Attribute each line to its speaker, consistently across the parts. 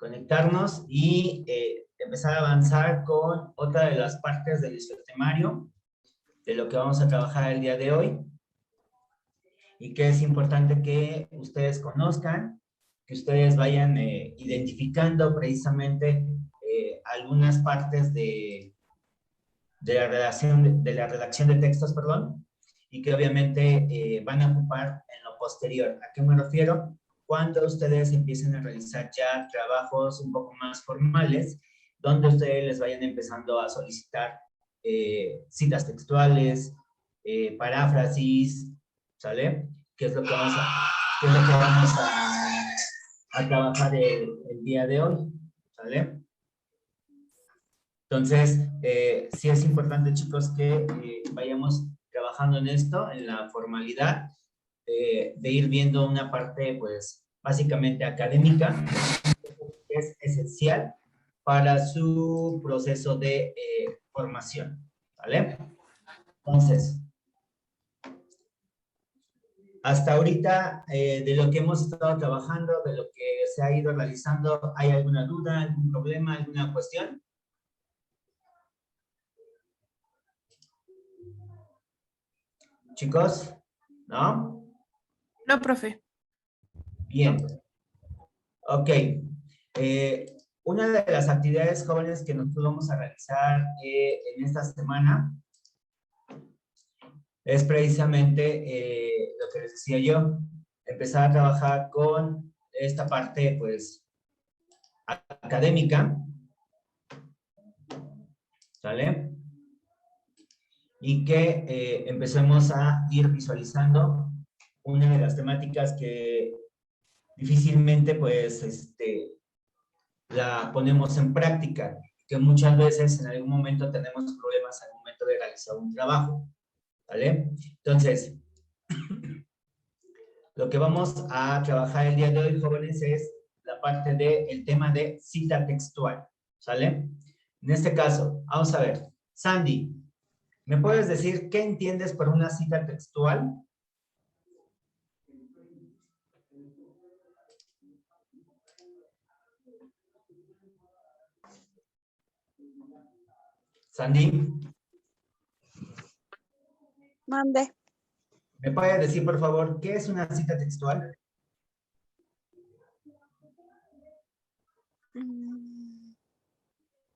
Speaker 1: conectarnos y empezar a avanzar con otra de las partes del temario de lo que vamos a trabajar el día de hoy y que es importante que ustedes conozcan, que ustedes vayan identificando precisamente algunas partes de la redacción de textos, perdón, y que obviamente van a ocupar en lo posterior. ¿A qué me refiero? Cuando ustedes empiecen a realizar ya trabajos un poco más formales, donde ustedes les vayan empezando a solicitar citas textuales, paráfrasis, ¿sale? ¿Qué es lo que vamos a trabajar el día de hoy? ¿Sale? Entonces, sí es importante, chicos, que vayamos trabajando en esto, en la formalidad, de ir viendo una parte, pues, básicamente académica, que es esencial para su proceso de formación, ¿vale? Entonces, hasta ahorita, de lo que hemos estado trabajando, de lo que se ha ido realizando, ¿hay alguna duda, algún problema, alguna cuestión? Chicos, ¿no?
Speaker 2: No, profe.
Speaker 1: Bien. Ok. Una de las actividades jóvenes que nosotros vamos a realizar en esta semana es precisamente lo que les decía yo, empezar a trabajar con esta parte, pues, académica, ¿sale? Y que empecemos a ir visualizando una de las temáticas que difícilmente, pues, la ponemos en práctica, que muchas veces en algún momento tenemos problemas al momento de realizar un trabajo, ¿vale? Entonces, lo que vamos a trabajar el día de hoy, jóvenes, es la parte del tema de cita textual, ¿sale? En este caso, vamos a ver, Sandy, ¿me puedes decir qué entiendes por una cita textual? Sandy,
Speaker 3: Mande.
Speaker 1: ¿me puedes decir, por favor, qué es una cita textual?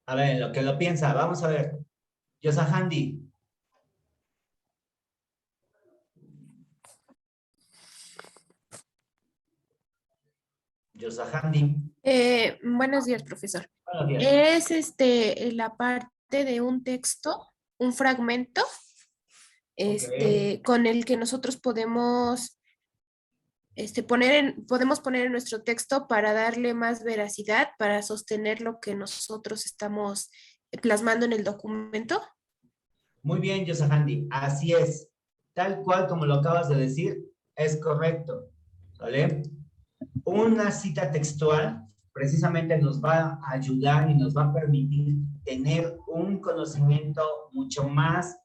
Speaker 1: A ver, en lo que lo piensa, vamos a ver. Yosahandi. Yosahandi.
Speaker 2: Buenos días, profesor.
Speaker 1: Buenos días.
Speaker 2: Es la parte de un texto, un fragmento, con el que nosotros podemos podemos poner en nuestro texto para darle más veracidad, para sostener lo que nosotros estamos plasmando en el documento.
Speaker 1: Muy bien, Yosahandi, así es. Tal cual como lo acabas de decir, es correcto. ¿Vale? Una cita textual precisamente nos va a ayudar y nos va a permitir tener un conocimiento mucho más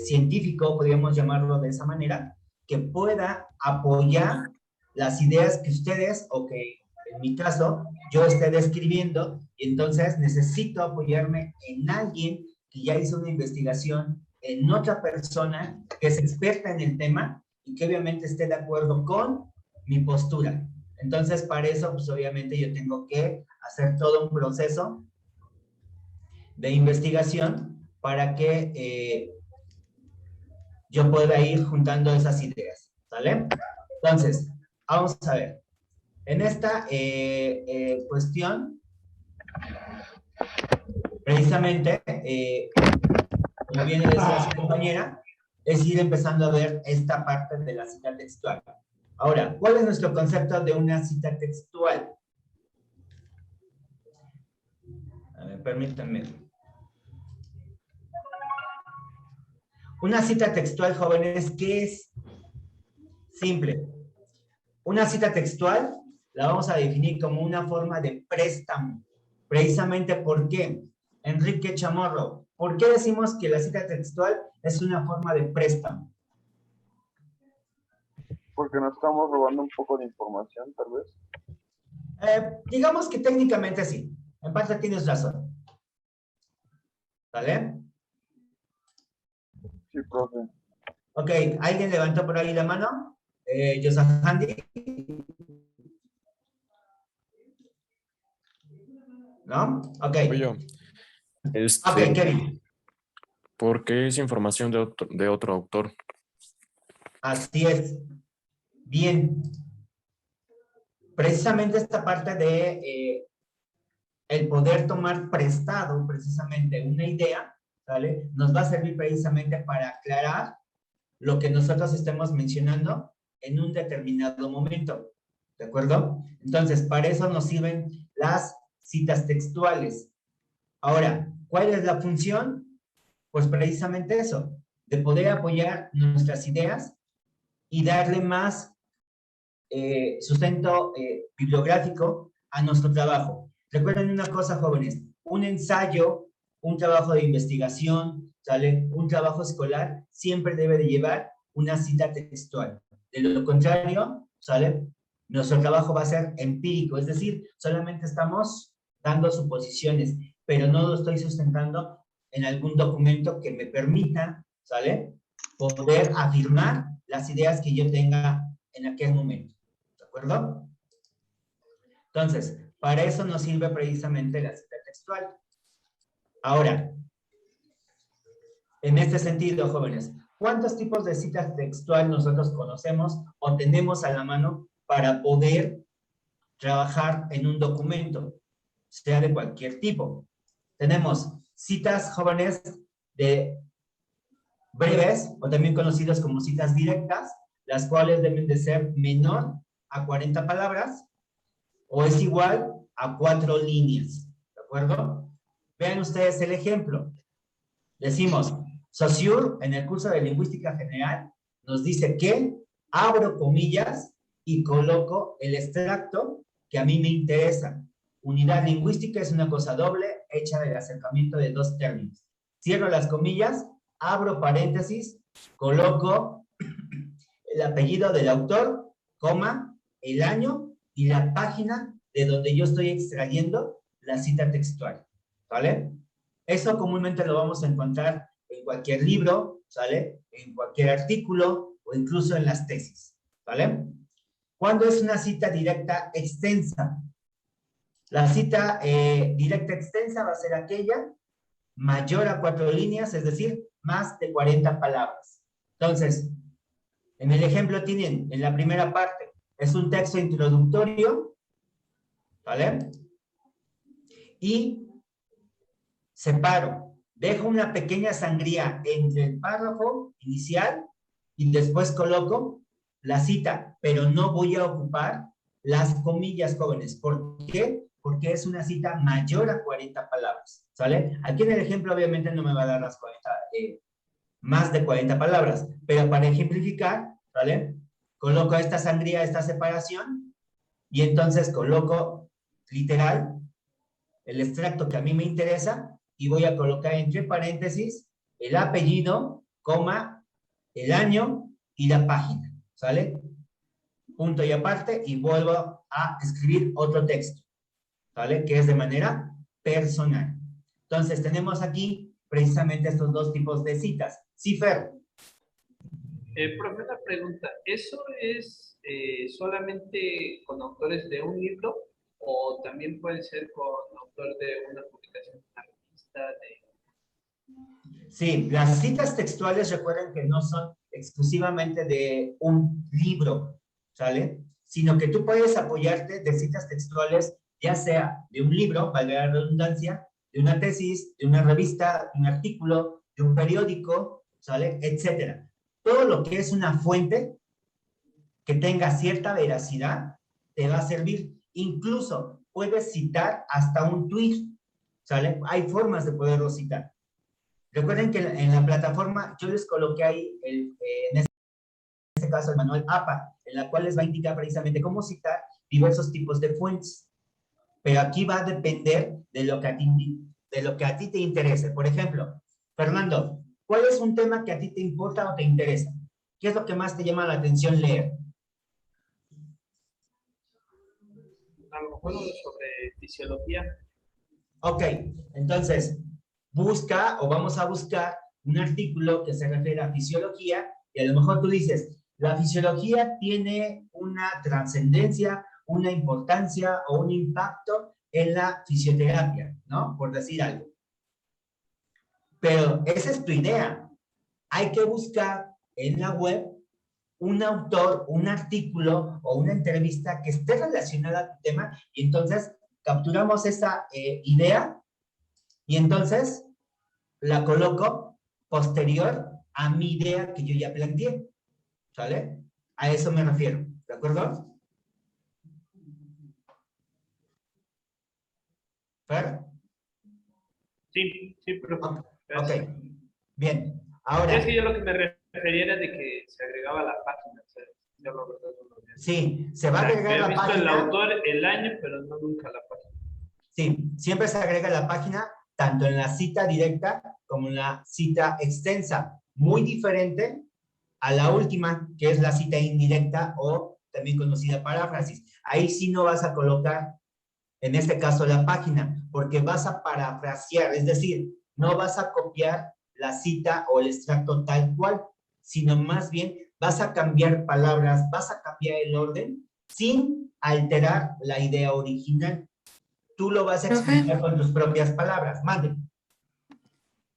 Speaker 1: científico, podríamos llamarlo de esa manera, que pueda apoyar las ideas que ustedes, o que en mi caso, yo esté describiendo, y entonces necesito apoyarme en alguien que ya hizo una investigación, en otra persona que es experta en el tema y que obviamente esté de acuerdo con mi postura. Entonces, para eso, pues obviamente yo tengo que hacer todo un proceso de investigación para que yo pueda ir juntando esas ideas, ¿sale? Entonces, vamos a ver. En esta cuestión, precisamente, como bien decía su compañera, es ir empezando a ver esta parte de la cita textual. Ahora, ¿cuál es nuestro concepto de una cita textual? A ver, permítanme. Una cita textual, jóvenes, ¿qué es? Simple. Una cita textual la vamos a definir como una forma de préstamo. Precisamente, ¿por qué? Enrique Chamorro, ¿por qué decimos que la cita textual es una forma de préstamo?
Speaker 4: Porque nos estamos robando un poco de información, tal vez.
Speaker 1: Digamos que técnicamente sí. En parte tienes razón. ¿Vale?
Speaker 3: Sí, profe.
Speaker 1: Ok, ¿alguien levantó por ahí la mano? Handy. ¿No? Ok.
Speaker 4: Fui yo.
Speaker 1: Ok, Kevin.
Speaker 4: Porque es información de otro autor.
Speaker 1: Así es. Bien. Precisamente esta parte de el poder tomar prestado precisamente una idea, ¿vale? Nos va a servir precisamente para aclarar lo que nosotros estemos mencionando en un determinado momento, ¿de acuerdo? Entonces, para eso nos sirven las citas textuales. Ahora, ¿cuál es la función? Pues precisamente eso, de poder apoyar nuestras ideas y darle más sustento bibliográfico a nuestro trabajo. Recuerden una cosa, jóvenes, un ensayo, un trabajo de investigación, ¿sale? Un trabajo escolar siempre debe de llevar una cita textual. De lo contrario, ¿sale? Nuestro trabajo va a ser empírico, es decir, solamente estamos dando suposiciones, pero no lo estoy sustentando en algún documento que me permita, ¿sale? Poder afirmar las ideas que yo tenga en aquel momento. ¿De acuerdo? Entonces, para eso nos sirve precisamente la cita textual. Ahora, en este sentido, jóvenes, ¿cuántos tipos de citas textual nosotros conocemos o tenemos a la mano para poder trabajar en un documento, sea de cualquier tipo? Tenemos citas, jóvenes, de breves, o también conocidas como citas directas, las cuales deben de ser menor a 40 palabras, o es igual a 4 líneas, ¿de acuerdo? Vean ustedes el ejemplo. Decimos, Saussure, en el curso de Lingüística General, nos dice que abro comillas y coloco el extracto que a mí me interesa. Unidad lingüística es una cosa doble hecha del acercamiento de dos términos. Cierro las comillas, abro paréntesis, coloco el apellido del autor, coma, el año y la página de donde yo estoy extrayendo la cita textual, ¿vale? Eso comúnmente lo vamos a encontrar en cualquier libro, ¿sale? En cualquier artículo o incluso en las tesis, ¿vale? ¿Cuándo es una cita directa extensa? La cita directa extensa va a ser aquella mayor a 4 líneas, es decir, más de 40 palabras. Entonces, en el ejemplo tienen, en la primera parte, es un texto introductorio, ¿vale? Y separo, dejo una pequeña sangría entre el párrafo inicial y después coloco la cita, pero no voy a ocupar las comillas, jóvenes. ¿Por qué? Porque es una cita mayor a 40 palabras, ¿sale? Aquí en el ejemplo obviamente no me va a dar las 40, más de 40 palabras, pero para ejemplificar, ¿vale? Coloco esta sangría, esta separación, y entonces coloco literal el extracto que a mí me interesa y voy a colocar entre paréntesis el apellido, coma, el año y la página, ¿sale? Punto y aparte y vuelvo a escribir otro texto, ¿vale? Que es de manera personal. Entonces tenemos aquí precisamente estos dos tipos de citas. Sí, Fer.
Speaker 5: Profe, una pregunta. ¿Eso es solamente con autores de un libro o también puede ser con autor de una publicación, una revista?
Speaker 1: Sí, las citas textuales recuerden que no son exclusivamente de un libro, ¿sale? Sino que tú puedes apoyarte de citas textuales, ya sea de un libro, valga la redundancia, de una tesis, de una revista, de un artículo, de un periódico, ¿sale? Etcétera. Todo lo que es una fuente que tenga cierta veracidad te va a servir. Incluso puedes citar hasta un tweet, ¿sale? Hay formas de poderlo citar. Recuerden que en la plataforma yo les coloqué ahí, en este caso, el manual APA, en la cual les va a indicar precisamente cómo citar diversos tipos de fuentes. Pero aquí va a depender de lo que a ti te interese. Por ejemplo, Fernando, ¿cuál es un tema que a ti te importa o te interesa? ¿Qué es lo que más te llama la atención leer?
Speaker 5: algo bueno sobre fisiología.
Speaker 1: Ok, entonces, busca o vamos a buscar un artículo que se refiere a fisiología y a lo mejor tú dices, la fisiología tiene una trascendencia, una importancia o un impacto en la fisioterapia, ¿no? Por decir algo. Pero esa es tu idea. Hay que buscar en la web un autor, un artículo o una entrevista que esté relacionada a tu tema y entonces capturamos esa idea y entonces la coloco posterior a mi idea que yo ya planteé, ¿sale? A eso me refiero, ¿de acuerdo? ¿Fer?
Speaker 5: Sí, sí, profe.
Speaker 1: Ok,
Speaker 5: Gracias.
Speaker 1: bien.
Speaker 5: Sí,
Speaker 1: Ahora,
Speaker 5: es que yo lo que me refería era de que se agregaba a la página. O sea, yo lo verdad no lo había visto.
Speaker 1: sí, se va
Speaker 5: O
Speaker 1: a
Speaker 5: sea,
Speaker 1: agregar
Speaker 5: había
Speaker 1: la
Speaker 5: visto el
Speaker 1: página.
Speaker 5: autor, el año, pero no nunca la página.
Speaker 1: Sí, siempre se agrega la página tanto en la cita directa como en la cita extensa. Muy diferente a la última, que es la cita indirecta o también conocida paráfrasis. Ahí sí no vas a colocar, en este caso, la página, porque vas a parafrasear, es decir, no vas a copiar la cita o el extracto tal cual, sino más bien vas a cambiar palabras, vas a cambiar el orden sin alterar la idea original. Tú lo vas a
Speaker 3: Profe,
Speaker 1: explicar con tus propias palabras. Mande.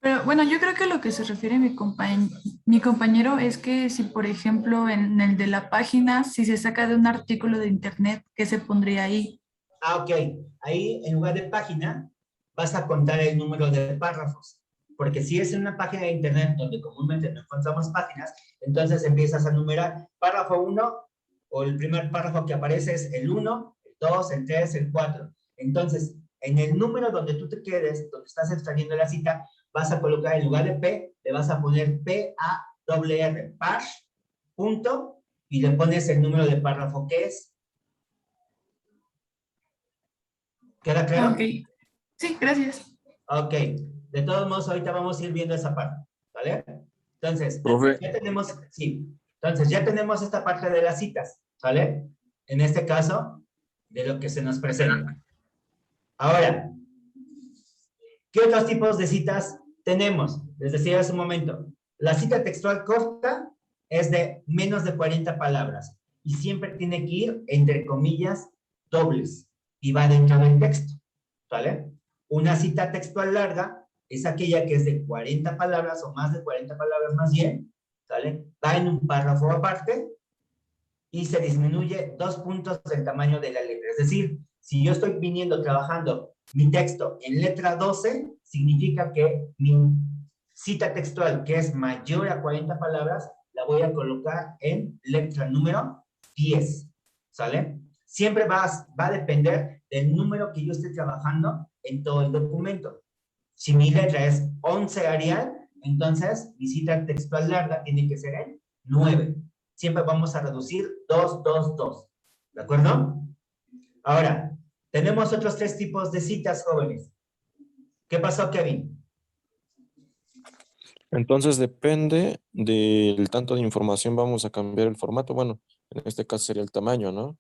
Speaker 3: pero bueno, yo creo que lo que se refiere mi compañero es que si, por ejemplo, en el de la página, si se saca de un artículo de internet, ¿qué se pondría ahí?
Speaker 1: Ah, ok. Ahí, en lugar de página, vas a contar el número de párrafos. Porque si es en una página de internet donde comúnmente no encontramos páginas, entonces empiezas a numerar párrafo 1 o el primer párrafo que aparece es el 1, el 2, el 3, el 4. Entonces, en el número donde tú te quedes, donde estás extrayendo la cita, vas a colocar en lugar de P, le vas a poner P-A-R-R, PASH, punto, y le pones el número de párrafo que es. ¿Queda
Speaker 3: Ah,
Speaker 1: claro?
Speaker 3: ok. Sí, gracias.
Speaker 1: Ok. De todos modos, ahorita vamos a ir viendo esa parte, ¿vale? Entonces,
Speaker 4: Profe,
Speaker 1: ya tenemos, sí. Entonces, ya tenemos esta parte de las citas, ¿vale? En este caso, de lo que se nos presenta. Ahora, ¿qué otros tipos de citas tenemos? Les decía hace un momento, la cita textual corta es de menos de 40 palabras y siempre tiene que ir entre comillas dobles y va dentro del texto, ¿vale? Una cita textual larga es aquella que es de 40 palabras o más de 40 palabras más bien, ¿vale? Va en un párrafo aparte y se disminuye 2 puntos del tamaño de la letra. Es decir, si yo estoy viniendo trabajando mi texto en letra 12, significa que mi cita textual, que es mayor a 40 palabras, la voy a colocar en letra número 10, ¿sale? Siempre va a depender del número que yo esté trabajando en todo el documento. Si mi letra es 11 Arial, entonces mi cita textual larga tiene que ser en 9. Siempre vamos a reducir 2, 2, 2. ¿De acuerdo? Ahora, tenemos otros 3 tipos de citas, jóvenes. ¿Qué pasó, Kevin?
Speaker 4: entonces depende del tanto de información, vamos a cambiar el formato. Bueno, en este caso sería el tamaño, ¿no?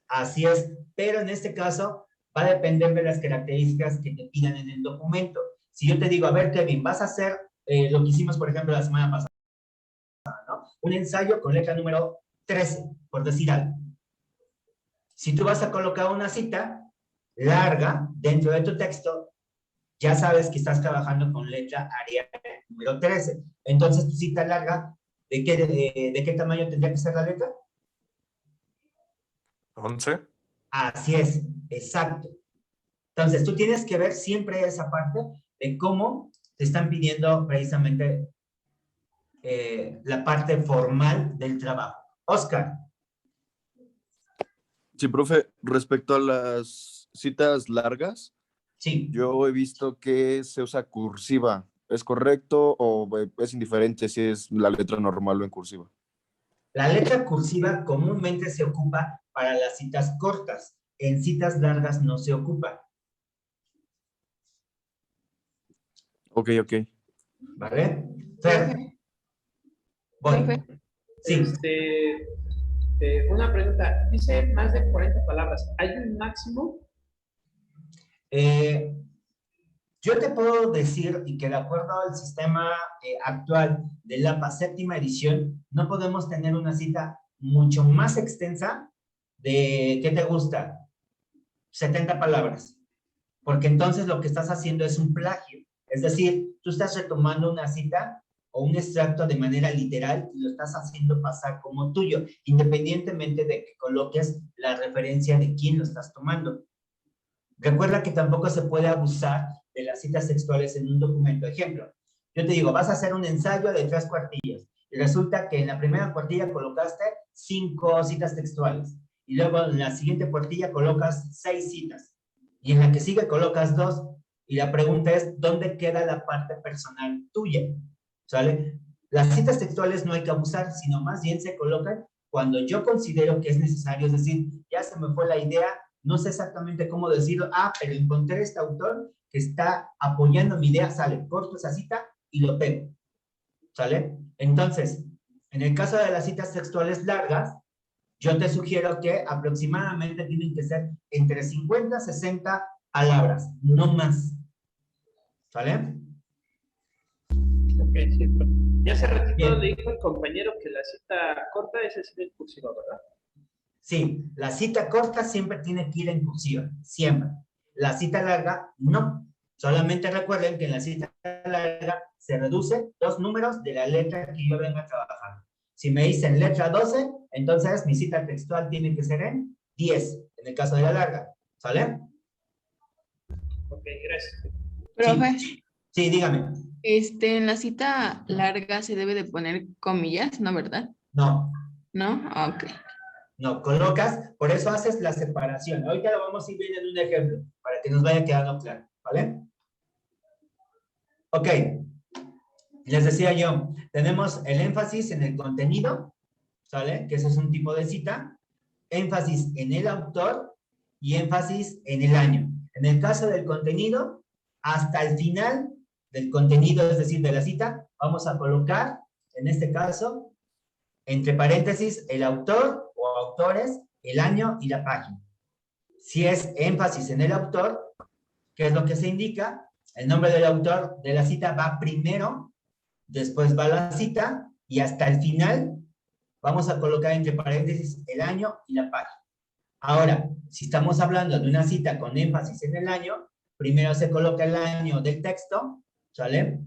Speaker 1: Así es, pero en este caso va a depender de las características que te pidan en el documento. Si yo te digo, a ver, Kevin, vas a hacer lo que hicimos, por ejemplo, la semana pasada, ¿no? Un ensayo con letra número 13, por decir algo. Si tú vas a colocar una cita larga dentro de tu texto, ya sabes que estás trabajando con letra Arial número 13. Entonces, tu cita larga, ¿de qué tamaño tendría que ser la letra?
Speaker 4: 11.
Speaker 1: Así es, exacto. Entonces, tú tienes que ver siempre esa parte de cómo te están pidiendo precisamente la parte formal del trabajo. Oscar.
Speaker 6: Sí, profe, respecto a las citas largas,
Speaker 1: Sí.
Speaker 6: yo he visto que se usa cursiva. ¿Es correcto o es indiferente si es la letra normal o en cursiva?
Speaker 1: La letra cursiva comúnmente se ocupa para las citas cortas. En citas largas no se ocupa.
Speaker 6: Ok, ok.
Speaker 1: ¿Vale? Fer, voy.
Speaker 2: Profe.
Speaker 1: Sí.
Speaker 5: Una pregunta, dice más de 40 palabras. ¿Hay un máximo?
Speaker 1: Yo te puedo decir, y que de acuerdo al sistema actual de la séptima edición, no podemos tener una cita mucho más extensa de, ¿qué te gusta? 70 palabras. Porque entonces lo que estás haciendo es un plagio. Es decir, tú estás retomando una cita o un extracto de manera literal y lo estás haciendo pasar como tuyo, independientemente de que coloques la referencia de quién lo estás tomando. Recuerda que tampoco se puede abusar de las citas textuales en un documento. Ejemplo, yo te digo, vas a hacer un ensayo de 3 cuartillas y resulta que en la primera cuartilla colocaste 5 citas textuales y luego en la siguiente cuartilla colocas 6 citas y en la que sigue colocas 2 y la pregunta es, ¿dónde queda la parte personal tuya? ¿Sale? Las citas textuales no hay que abusar, sino más bien se colocan cuando yo considero que es necesario, es decir, ya se me fue la idea, no sé exactamente cómo decirlo, pero encontré este autor que está apoyando mi idea, sale, corto esa cita y lo pego, ¿sale? Entonces, en el caso de las citas textuales largas, yo te sugiero que aproximadamente tienen que ser entre 50 y 60 palabras, no más, ¿sale?
Speaker 5: Ok, sí, pero ya hace ratito
Speaker 1: Bien.
Speaker 5: le dijo el compañero que la cita corta es así de cursiva, ¿verdad?
Speaker 1: Sí, la cita corta siempre tiene que ir en cursiva, siempre. La cita larga, no. Solamente recuerden que en la cita larga se reduce 2 números de la letra que yo venga trabajando. Si me dicen letra 12, entonces mi cita textual tiene que ser en 10, en el caso de la larga. ¿Sale?
Speaker 5: Ok, gracias.
Speaker 7: Profe,
Speaker 1: Sí, dígame.
Speaker 7: en la cita larga se debe de poner comillas, ¿no, verdad?
Speaker 1: No,
Speaker 7: ¿No? Ok.
Speaker 1: no, colocas, por eso haces la separación. Ahorita lo vamos a ir viendo en un ejemplo, para que nos vaya quedando claro, ¿vale? Ok, les decía yo, tenemos el énfasis en el contenido, ¿sale? Que ese es un tipo de cita, énfasis en el autor y énfasis en el año. En el caso del contenido, hasta el final del contenido, es decir, de la cita, vamos a colocar, en este caso, entre paréntesis, el autor o autores, el año y la página. Si es énfasis en el autor, ¿qué es lo que se indica? El nombre del autor de la cita va primero, después va la cita y hasta el final vamos a colocar entre paréntesis el año y la página. Ahora, si estamos hablando de una cita con énfasis en el año, primero se coloca el año del texto, ¿sale?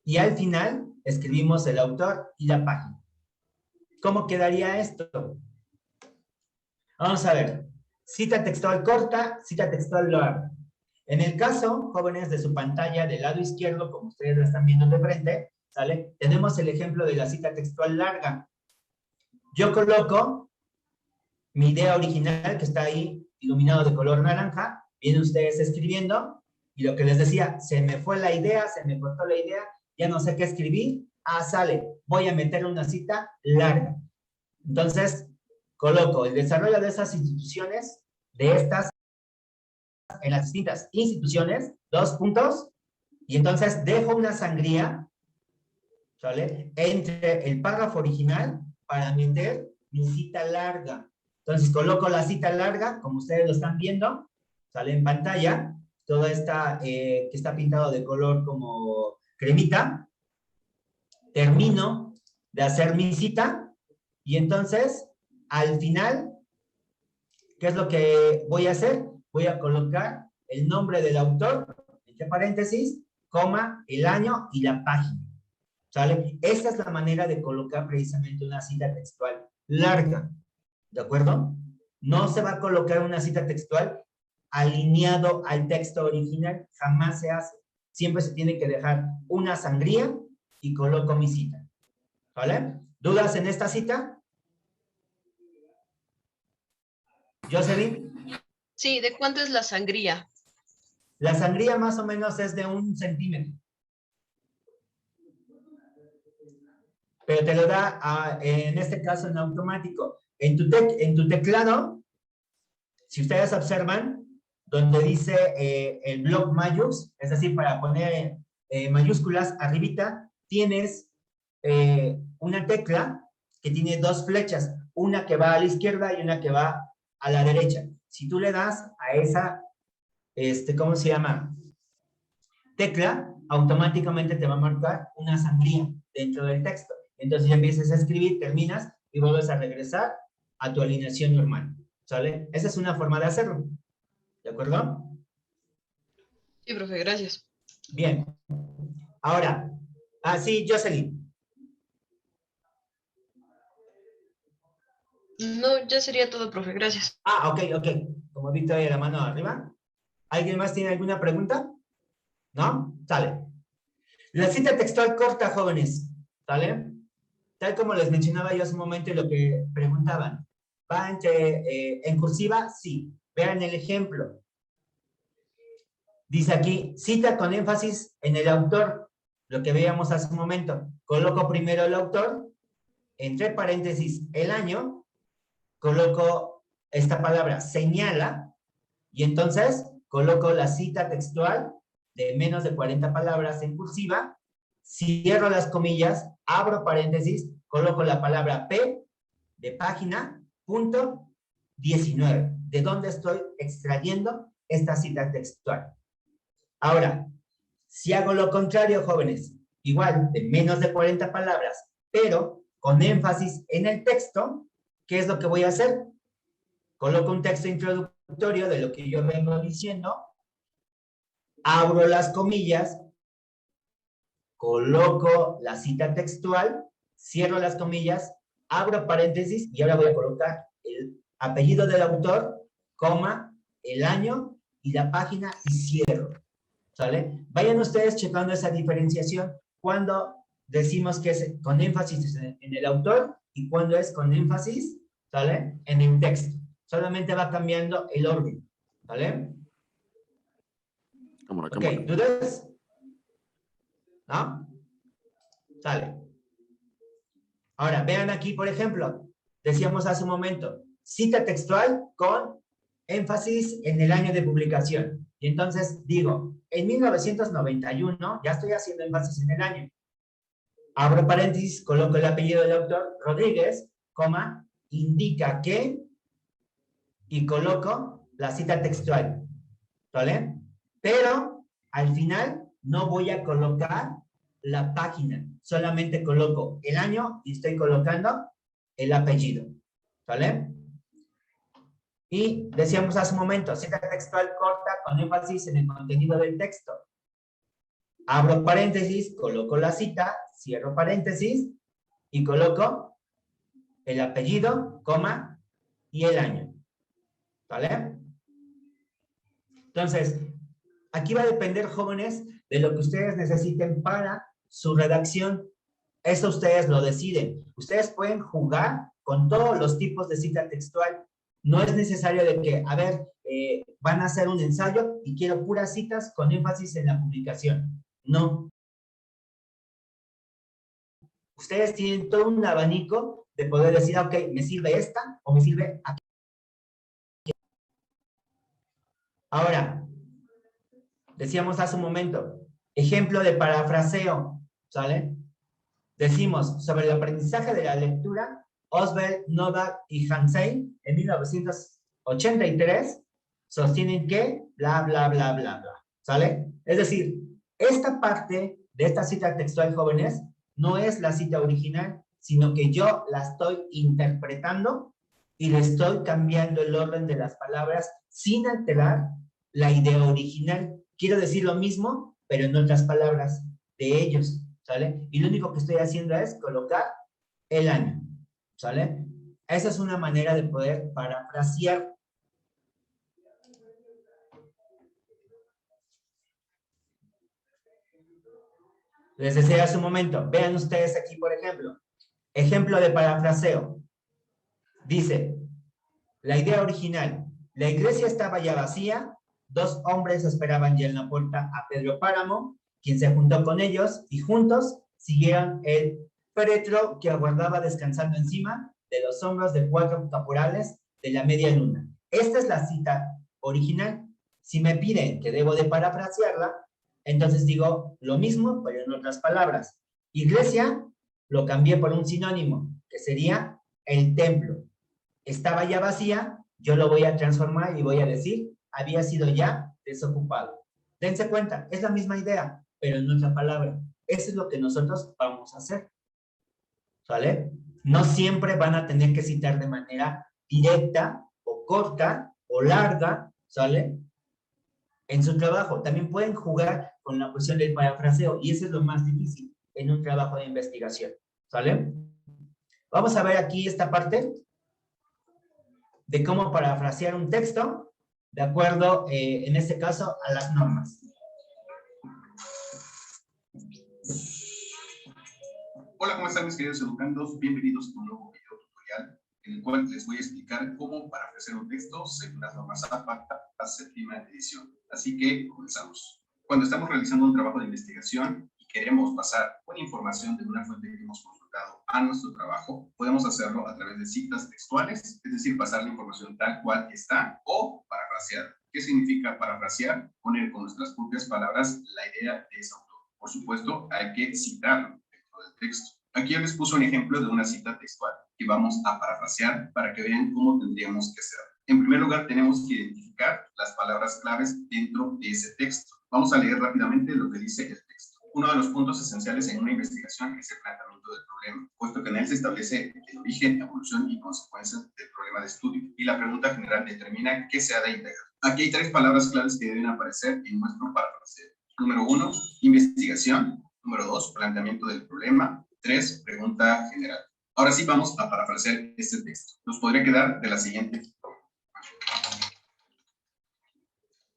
Speaker 1: Y al final escribimos el autor y la página. ¿Cómo quedaría esto? Vamos a ver. Cita textual corta, cita textual larga. En el caso, jóvenes, de su pantalla del lado izquierdo, como ustedes la están viendo de frente, ¿sale? Tenemos el ejemplo de la cita textual larga. Yo coloco mi idea original, que está ahí iluminado de color naranja, vienen ustedes escribiendo, y lo que les decía, se me fue la idea, se me cortó la idea, ya no sé qué escribir, sale, voy a meter una cita larga. Entonces, coloco el desarrollo de esas instituciones, de estas, en las distintas instituciones, 2 puntos, y entonces dejo una sangría, ¿sale? Entre el párrafo original para meter mi cita larga. Entonces coloco la cita larga, como ustedes lo están viendo, sale en pantalla, toda esta que está pintado de color como cremita. Termino de hacer mi cita y entonces al final, ¿qué es lo que voy a hacer? Voy a colocar el nombre del autor, entre paréntesis, coma, el año y la página. ¿Sale? Esta es la manera de colocar precisamente una cita textual larga. ¿De acuerdo? No se va a colocar una cita textual alineado al texto original, jamás se hace. Siempre se tiene que dejar una sangría y coloco mi cita. ¿Vale? ¿Dudas en esta cita? ¿Jocelyn?
Speaker 8: Sí, ¿de cuánto es la sangría?
Speaker 1: La sangría más o menos es de 1 centímetro. Pero te lo da, en este caso, en automático. En tu teclado, si ustedes observan, donde dice el bloc mayús, es decir, para poner mayúsculas arribita, tienes una tecla que tiene 2 flechas. una que va a la izquierda y una que va a la derecha. Si tú le das a esa, ¿cómo se llama? Tecla, automáticamente te va a marcar una sangría dentro del texto. Entonces ya empiezas a escribir, terminas y vuelves a regresar a tu alineación normal, ¿sale? Esa es una forma de hacerlo, ¿de acuerdo?
Speaker 8: Sí, profe, gracias.
Speaker 1: Bien. Ahora, sí, Jocelyn.
Speaker 8: No, ya sería todo, profe, gracias.
Speaker 1: Ok. Como vi todavía la mano arriba. ¿Alguien más tiene alguna pregunta? ¿No? Sale. La cita textual corta, jóvenes, ¿sale? Tal como les mencionaba yo hace un momento y lo que preguntaban. ¿Va en cursiva? Sí. Vean el ejemplo. Dice aquí, cita con énfasis en el autor, lo que veíamos hace un momento. Coloco primero el autor, entre paréntesis el año, coloco esta palabra señala, y entonces coloco la cita textual de menos de 40 palabras en cursiva, cierro las comillas, abro paréntesis, coloco la palabra P de página, punto 19, de donde estoy extrayendo esta cita textual. Ahora, si hago lo contrario, jóvenes, igual de menos de 40 palabras, pero con énfasis en el texto, ¿qué es lo que voy a hacer? Coloco un texto introductorio de lo que yo vengo diciendo, abro las comillas, coloco la cita textual, cierro las comillas, abro paréntesis y ahora voy a colocar el apellido del autor, coma, el año y la página y cierro. ¿Sale? Vayan ustedes checando esa diferenciación cuando decimos que es con énfasis en el autor y cuando es con énfasis, ¿sale? En el texto. Solamente va cambiando el orden, ¿vale? Ok, ¿dudas? ¿No? Sale. Ahora, vean aquí, por ejemplo, decíamos hace un momento, cita textual con énfasis en el año de publicación. Y entonces digo, en 1991, ya estoy haciendo énfasis en el año. Abro paréntesis, coloco el apellido del autor, Rodríguez, coma, indica que, y coloco la cita textual, ¿vale? Pero al final no voy a colocar la página, solamente coloco el año y estoy colocando el apellido, ¿vale? Y decíamos hace un momento, cita textual corta con énfasis en el contenido del texto. Abro paréntesis, coloco la cita, cierro paréntesis y coloco el apellido, coma y el año. ¿Vale? Entonces, aquí va a depender, jóvenes, de lo que ustedes necesiten para su redacción. Eso ustedes lo deciden. Ustedes pueden jugar con todos los tipos de cita textual. No es necesario de que, a ver, van a hacer un ensayo y quiero puras citas con énfasis en la publicación. No. Ustedes tienen todo un abanico de poder decir, ok, me sirve esta o me sirve aquí. Ahora, decíamos hace un momento, ejemplo de parafraseo, ¿sale? Decimos, sobre el aprendizaje de la lectura, Oswald, Novak y Hansen, en 1983, sostienen que bla, bla, bla, bla, bla, ¿sale? Es decir, esta parte de esta cita textual, jóvenes, no es la cita original, sino que yo la estoy interpretando y le estoy cambiando el orden de las palabras sin alterar la idea original. Quiero decir lo mismo, pero en otras palabras de ellos, ¿sale? Y lo único que estoy haciendo es colocar el año, ¿sale? Esa es una manera de poder parafrasear. Les decía hace un momento, vean ustedes aquí, por ejemplo, ejemplo de parafraseo. Dice, la idea original, la iglesia estaba ya vacía, dos hombres esperaban ya en la puerta a Pedro Páramo, quien se juntó con ellos y juntos siguieron el féretro que aguardaba descansando encima de los hombros de 4 caporales de la media luna. Esta es la cita original. Si me piden que debo de parafrasearla, entonces digo lo mismo, pero en otras palabras. Iglesia lo cambié por un sinónimo, que sería el templo. estaba ya vacía, yo lo voy a transformar y voy a decir, había sido ya desocupado. Dense cuenta, es la misma idea, pero en otra palabra. Eso es lo que nosotros vamos a hacer. ¿Sale? No siempre van a tener que citar de manera directa, o corta, o larga, ¿sale? En su trabajo. También pueden jugar con la cuestión del parafraseo, y eso es lo más difícil en un trabajo de investigación. ¿Sale? Vamos a ver aquí esta parte de cómo parafrasear un texto de acuerdo, en este caso, a las normas.
Speaker 9: Hola, ¿cómo están mis queridos educandos? Bienvenidos a un nuevo video tutorial en el cual les voy a explicar cómo parafrasear un texto según las normas APA, la séptima edición. Así que comenzamos. Cuando estamos realizando un trabajo de investigación y queremos pasar una información de una fuente que hemos consultado a nuestro trabajo, podemos hacerlo a través de citas textuales, es decir, pasar la información tal cual está, o parafrasear. ¿Qué significa parafrasear? Poner con nuestras propias palabras la idea de ese autor. Por supuesto, hay que citarlo dentro del texto. Aquí yo les puse un ejemplo de una cita textual que vamos a parafrasear para que vean cómo tendríamos que hacerlo. En primer lugar, tenemos que identificar las palabras claves dentro de ese texto. Vamos a leer rápidamente lo que dice el texto. Uno de los puntos esenciales en una investigación es el planteamiento del problema, puesto que en él se establece el origen, evolución y consecuencias del problema de estudio, y la pregunta general determina qué se ha de integrar. Aquí hay 3 palabras claves que deben aparecer en nuestro parafraseo. Número 1, investigación. Número 2, planteamiento del problema. 3, pregunta general. Ahora sí vamos a parafrasear este texto. Nos podría quedar de la siguiente forma.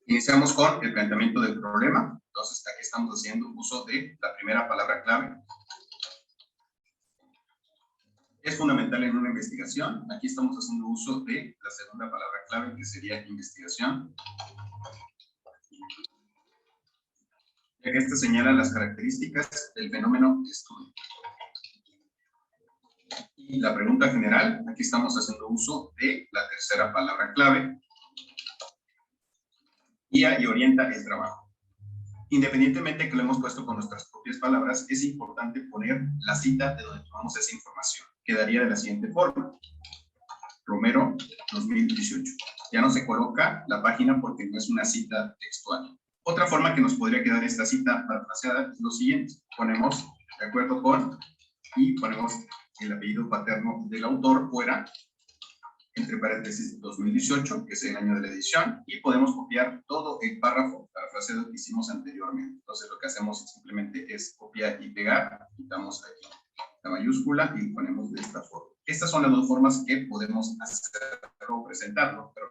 Speaker 9: Iniciamos con el planteamiento del problema. Entonces, aquí estamos haciendo uso de la primera palabra clave. Es fundamental en una investigación. Aquí estamos haciendo uso de la segunda palabra clave, que sería investigación. Ya que esta señala las características del fenómeno de estudio. Y la pregunta general, aquí estamos haciendo uso de la tercera palabra clave. Guía y orienta el trabajo. Independientemente que lo hemos puesto con nuestras propias palabras, es importante poner la cita de donde tomamos esa información. Quedaría de la siguiente forma. Romero, 2018. Ya no se coloca la página porque no es una cita textual. Otra forma que nos podría quedar esta cita parafraseada es lo siguiente. Ponemos de acuerdo con y ponemos el apellido paterno del autor fuera, entre paréntesis 2018, que es el año de la edición, y podemos copiar todo el párrafo parafraseado que hicimos anteriormente. Entonces lo que hacemos simplemente es copiar y pegar, quitamos aquí la mayúscula y ponemos de esta forma. Estas son las 2 formas que podemos hacerlo o presentarlo, pero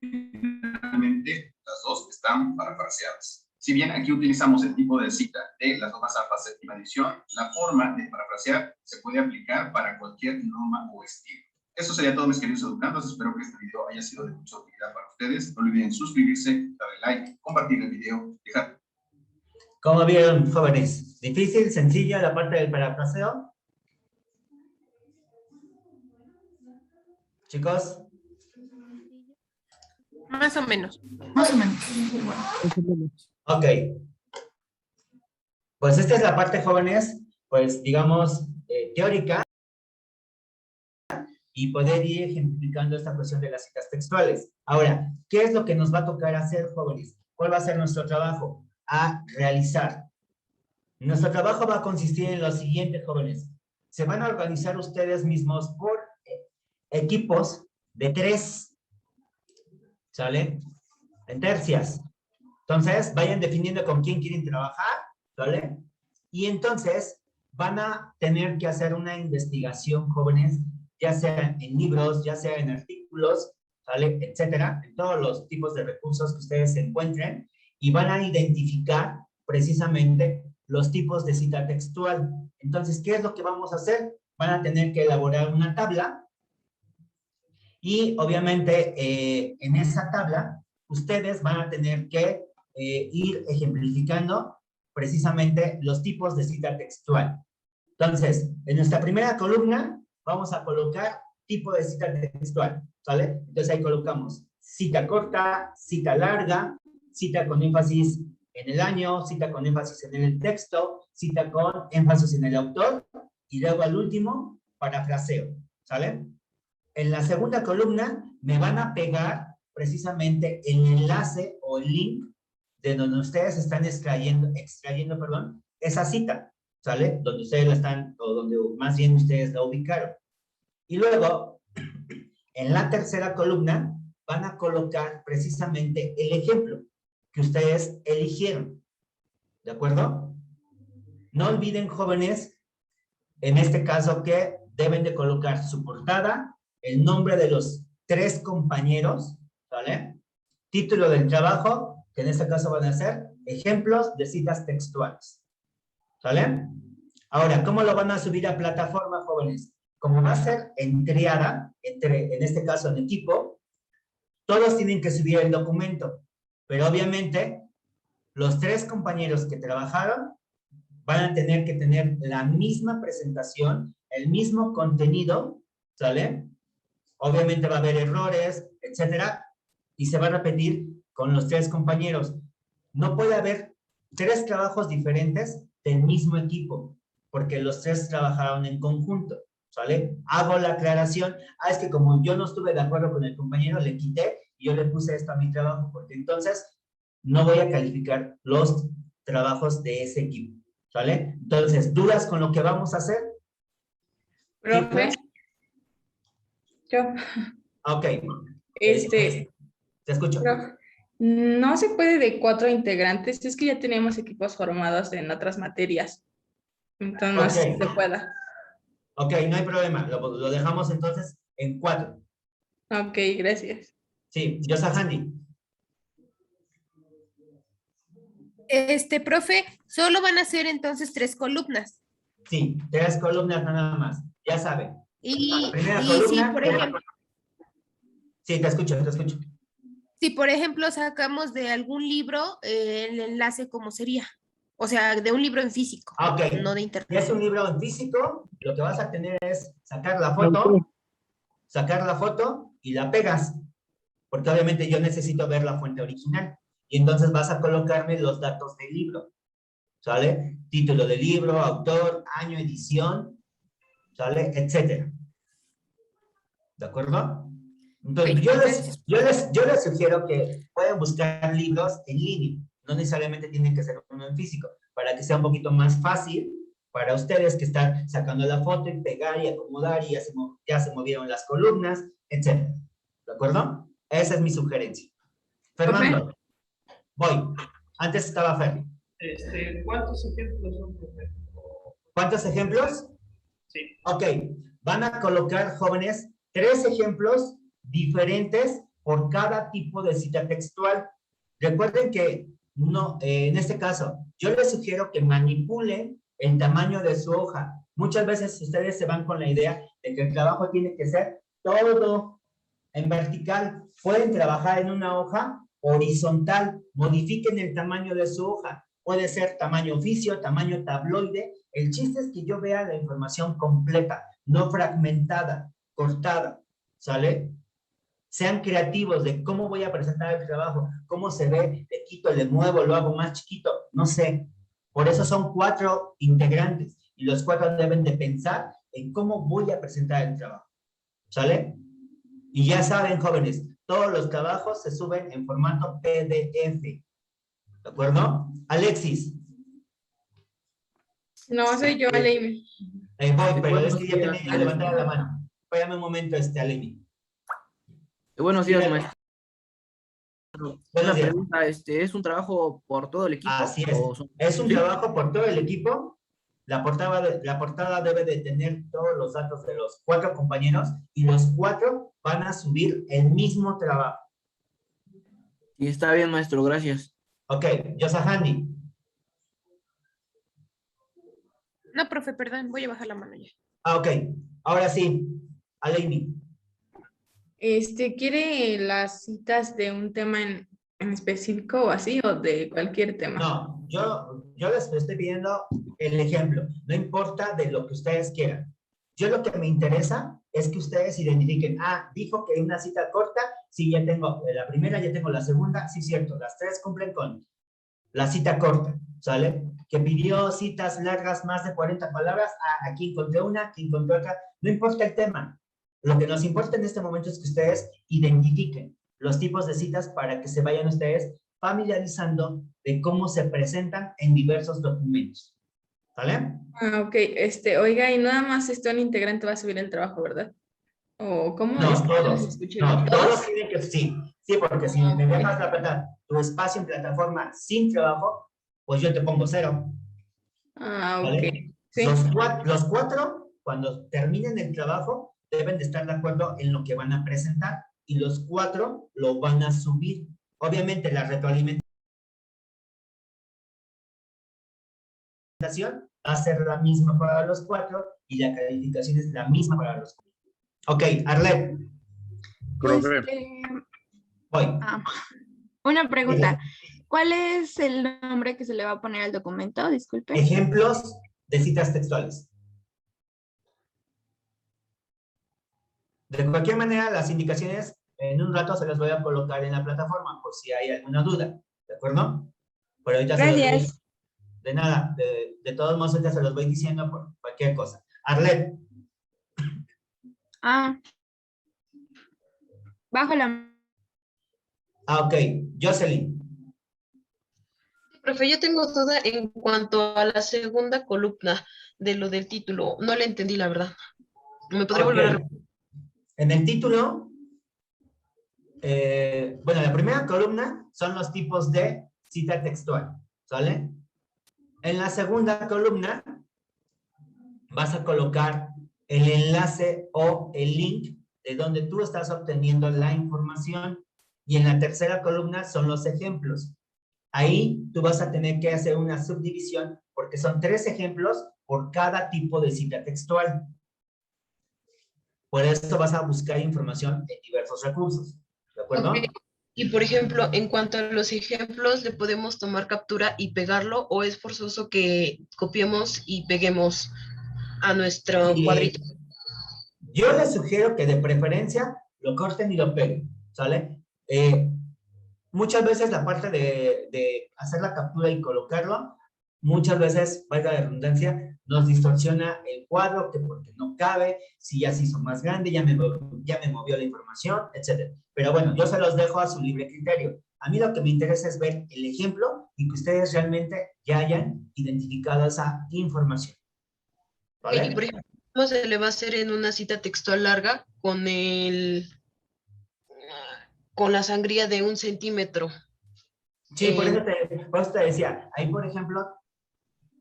Speaker 9: finalmente las 2 están parafraseadas. Si bien aquí utilizamos el tipo de cita de las normas APA séptima edición, la forma de parafrasear se puede aplicar para cualquier norma o estilo. Eso sería todo, mis queridos educandos. Espero que este video haya sido de mucha utilidad para ustedes. No olviden suscribirse, darle like, compartir el video, dejar.
Speaker 1: ¿Cómo vieron, jóvenes? ¿Difícil, sencilla la parte del parafraseo? Chicos.
Speaker 2: Más o menos.
Speaker 3: Más o menos.
Speaker 1: Ok. Pues esta es la parte, jóvenes, pues digamos, teórica, y poder ir ejemplificando esta cuestión de las citas textuales. Ahora, ¿qué es lo que nos va a tocar hacer, jóvenes? ¿Cuál va a ser nuestro trabajo a realizar? Nuestro trabajo va a consistir en lo siguiente, jóvenes. Se van a organizar ustedes mismos por equipos de 3, ¿sale? En tercias. Entonces, vayan definiendo con quién quieren trabajar, ¿sale? Y entonces, van a tener que hacer una investigación, jóvenes, ya sea en libros, ya sea en artículos, ¿sale? Etcétera, en todos los tipos de recursos que ustedes se encuentren, y van a identificar precisamente los tipos de cita textual. Entonces, ¿qué es lo que vamos a hacer? Van a tener que elaborar una tabla, y obviamente en esa tabla, ustedes van a tener que ir ejemplificando precisamente los tipos de cita textual. Entonces, en nuestra primera columna, vamos a colocar tipo de cita textual, ¿sale? Entonces ahí colocamos cita corta, cita larga, cita con énfasis en el año, cita con énfasis en el texto, cita con énfasis en el autor, y luego al último, parafraseo, ¿sale? En la segunda columna me van a pegar precisamente el enlace o el link de donde ustedes están extrayendo, perdón, esa cita, ¿sale? Donde ustedes la están, o donde más bien ustedes la ubicaron. Y luego, en la tercera columna, van a colocar precisamente el ejemplo que ustedes eligieron. ¿De acuerdo? No olviden, jóvenes, en este caso que deben de colocar su portada, el nombre de los 3 compañeros, ¿vale? Título del trabajo, que en este caso van a ser ejemplos de citas textuales. ¿Sale? Ahora, ¿cómo lo van a subir a plataforma, jóvenes? Como va a ser en triada, en este caso en equipo, todos tienen que subir el documento, pero obviamente los 3 compañeros que trabajaron van a tener que tener la misma presentación, el mismo contenido, ¿sale? Obviamente va a haber errores, etcétera, y se va a repetir con los 3 compañeros. No puede haber 3 trabajos diferentes del mismo equipo, porque los 3 trabajaron en conjunto, ¿sale? Hago la aclaración, es que como yo no estuve de acuerdo con el compañero, le quité y yo le puse esto a mi trabajo, porque entonces no voy a calificar los trabajos de ese equipo, ¿sale? Entonces, ¿dudas con lo que vamos a hacer?
Speaker 7: Profe, yo.
Speaker 1: Ok.
Speaker 7: Te
Speaker 1: escucho.
Speaker 7: Profe, no se puede de 4 integrantes, es que ya tenemos equipos formados en otras materias. Entonces, no sé si se pueda.
Speaker 1: Ok, no hay problema. Lo dejamos entonces en 4.
Speaker 7: Ok, gracias.
Speaker 1: Sí, Handy.
Speaker 2: Profe, solo van a ser entonces 3 columnas.
Speaker 1: Sí, 3 columnas nada más. Ya saben.
Speaker 2: Y
Speaker 1: columna,
Speaker 2: si, por ejemplo...
Speaker 1: Sí, te escucho, te escucho.
Speaker 2: Si, por ejemplo, sacamos de algún libro, el enlace, ¿cómo sería? O sea, de un libro en físico,
Speaker 1: ok,
Speaker 2: no de internet.
Speaker 1: Si es un libro en físico, lo que vas a tener es sacar la foto y la pegas, porque obviamente yo necesito ver la fuente original. Y entonces vas a colocarme los datos del libro, ¿sale? Título del libro, autor, año, edición, ¿sale? Etcétera. ¿De acuerdo? Entonces, yo les sugiero que pueden buscar libros en línea. No necesariamente tienen que ser uno en físico, para que sea un poquito más fácil para ustedes que están sacando la foto y pegar y acomodar y ya se movieron las columnas, etc. ¿De acuerdo? Esa es mi sugerencia. Fernando, voy. Antes estaba Fer.
Speaker 5: ¿Cuántos ejemplos son, profe?
Speaker 1: ¿Cuántos ejemplos?
Speaker 5: Sí.
Speaker 1: Ok, van a colocar, jóvenes, 3 ejemplos diferentes por cada tipo de cita textual. Recuerden que no, en este caso, yo les sugiero que manipulen el tamaño de su hoja. Muchas veces ustedes se van con la idea de que el trabajo tiene que ser todo en vertical. Pueden trabajar en una hoja horizontal. Modifiquen el tamaño de su hoja. Puede ser tamaño oficio, tamaño tabloide. El chiste es que yo vea la información completa, no fragmentada, cortada, ¿sale? Sean creativos de cómo voy a presentar el trabajo, cómo se ve, le quito, le muevo, lo hago más chiquito, no sé. Por eso son 4 integrantes y los 4 deben de pensar en cómo voy a presentar el trabajo, ¿sale? Y ya saben, jóvenes, todos los trabajos se suben en formato PDF, ¿de acuerdo? Alexis.
Speaker 7: No, soy yo, Aleimi.
Speaker 1: Voy, pero es que ya tenía levantada la mano. Espérame un momento, Aleimi.
Speaker 10: Buenos días, maestro.
Speaker 1: Buenos días.
Speaker 10: Pregunta, ¿es un trabajo por todo el equipo?
Speaker 1: Así es. Es un trabajo por todo el equipo. La portada debe de tener todos los datos de los 4 compañeros y los 4 van a subir el mismo trabajo.
Speaker 10: Sí, está bien, maestro, gracias.
Speaker 1: Ok, Handy.
Speaker 2: No, profe, perdón, voy a bajar la mano ya.
Speaker 1: Ok, ahora sí, Aleimi.
Speaker 7: ¿Quiere las citas de un tema en específico o así, o de cualquier tema?
Speaker 1: No, yo les estoy pidiendo el ejemplo. No importa de lo que ustedes quieran. Yo lo que me interesa es que ustedes identifiquen, dijo que una cita corta, sí, ya tengo la primera, ya tengo la segunda, sí, cierto, las 3 cumplen con la cita corta, ¿sale? Que pidió citas largas, más de 40 palabras, aquí encontré una, aquí encontré otra, no importa el tema. Lo que nos importa en este momento es que ustedes identifiquen los tipos de citas para que se vayan ustedes familiarizando de cómo se presentan en diversos documentos. ¿Vale?
Speaker 7: Ah, ok, oiga, y nada más un integrante va a subir el trabajo, ¿verdad? ¿O cómo?
Speaker 1: No,
Speaker 7: Es que no los
Speaker 1: todos.
Speaker 7: escuché
Speaker 1: No,
Speaker 7: bien.
Speaker 1: todos tienen que, sí. Sí, porque si
Speaker 7: Ah,
Speaker 1: me
Speaker 7: ok.
Speaker 1: dejas tu espacio en plataforma sin trabajo, pues yo te pongo 0.
Speaker 7: Ah, ok.
Speaker 1: ¿Vale?
Speaker 7: Sí.
Speaker 1: Los cuatro, cuando terminen el trabajo, deben de estar de acuerdo en lo que van a presentar y los 4 lo van a subir. Obviamente la retroalimentación va a ser la misma para los 4 y la calificación es la misma para los 4. Ok, Arlet,
Speaker 6: Profe,
Speaker 1: voy.
Speaker 11: Una pregunta. ¿Cuál es el nombre que se le va a poner al documento? Disculpe.
Speaker 1: Ejemplos de citas textuales. De cualquier manera, las indicaciones en un rato se las voy a colocar en la plataforma por si hay alguna duda, ¿de acuerdo? Pero ahorita se los voy,
Speaker 11: Gracias.
Speaker 1: de nada, de todos modos ahorita se los voy diciendo por cualquier cosa. Arlet,
Speaker 11: Bajo la...
Speaker 1: ok, Jocelyn,
Speaker 8: Profe, yo tengo duda en cuanto a la segunda columna de lo del título. No le entendí, la verdad. ¿Me podría
Speaker 1: ok.
Speaker 8: volver a repetir?
Speaker 1: En el título, bueno, la primera columna son los tipos de cita textual, ¿sale? En la segunda columna vas a colocar el enlace o el link de donde tú estás obteniendo la información. Y en la tercera columna son los ejemplos. Ahí tú vas a tener que hacer una subdivisión porque son 3 ejemplos por cada tipo de cita textual. Por eso vas a buscar información en diversos recursos. ¿De acuerdo?
Speaker 8: Ok. Y por ejemplo, en cuanto a los ejemplos, ¿le podemos tomar captura y pegarlo o es forzoso que copiemos y peguemos a nuestro cuadrito?
Speaker 1: Yo les sugiero que de preferencia lo corten y lo peguen, ¿sale? Muchas veces la parte de hacer la captura y colocarlo, muchas veces, valga la redundancia, nos distorsiona el cuadro, que porque no cabe, si ya se hizo más grande, ya me movió la información, etc. Pero bueno, yo se los dejo a su libre criterio. A mí lo que me interesa es ver el ejemplo y que ustedes realmente ya hayan identificado esa información. ¿Vale?
Speaker 8: Y por ejemplo, ¿cómo se le va a hacer en una cita textual larga con la sangría de 1 centímetro?
Speaker 1: Sí, por eso te decía, ahí por ejemplo,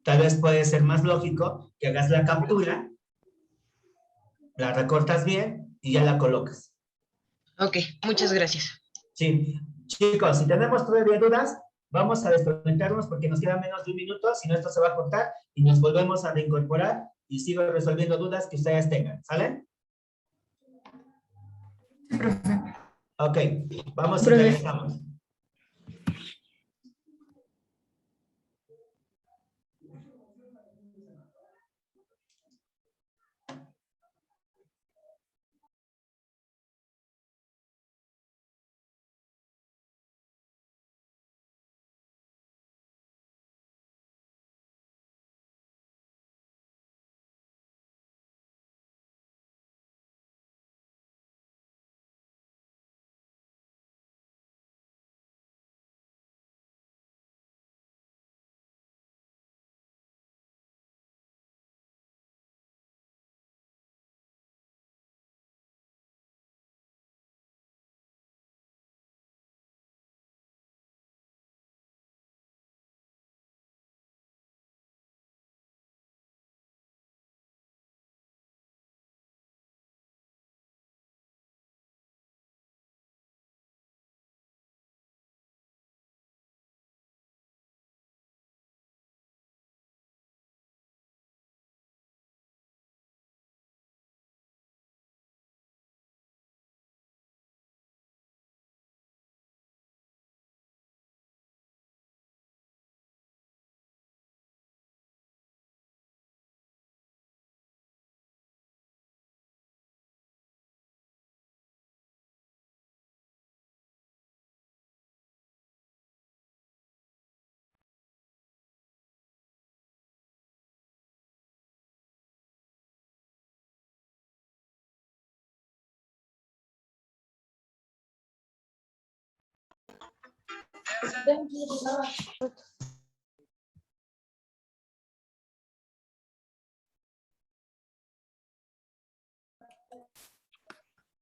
Speaker 1: tal vez puede ser más lógico que hagas la captura, la recortas bien y ya la colocas.
Speaker 8: Ok, muchas gracias.
Speaker 1: Sí, chicos, si tenemos todavía dudas, vamos a desconectarnos porque nos queda menos de 1 minuto, si no esto se va a cortar y nos volvemos a reincorporar y sigo resolviendo dudas que ustedes tengan, ¿sale? Ok, vamos y regresamos.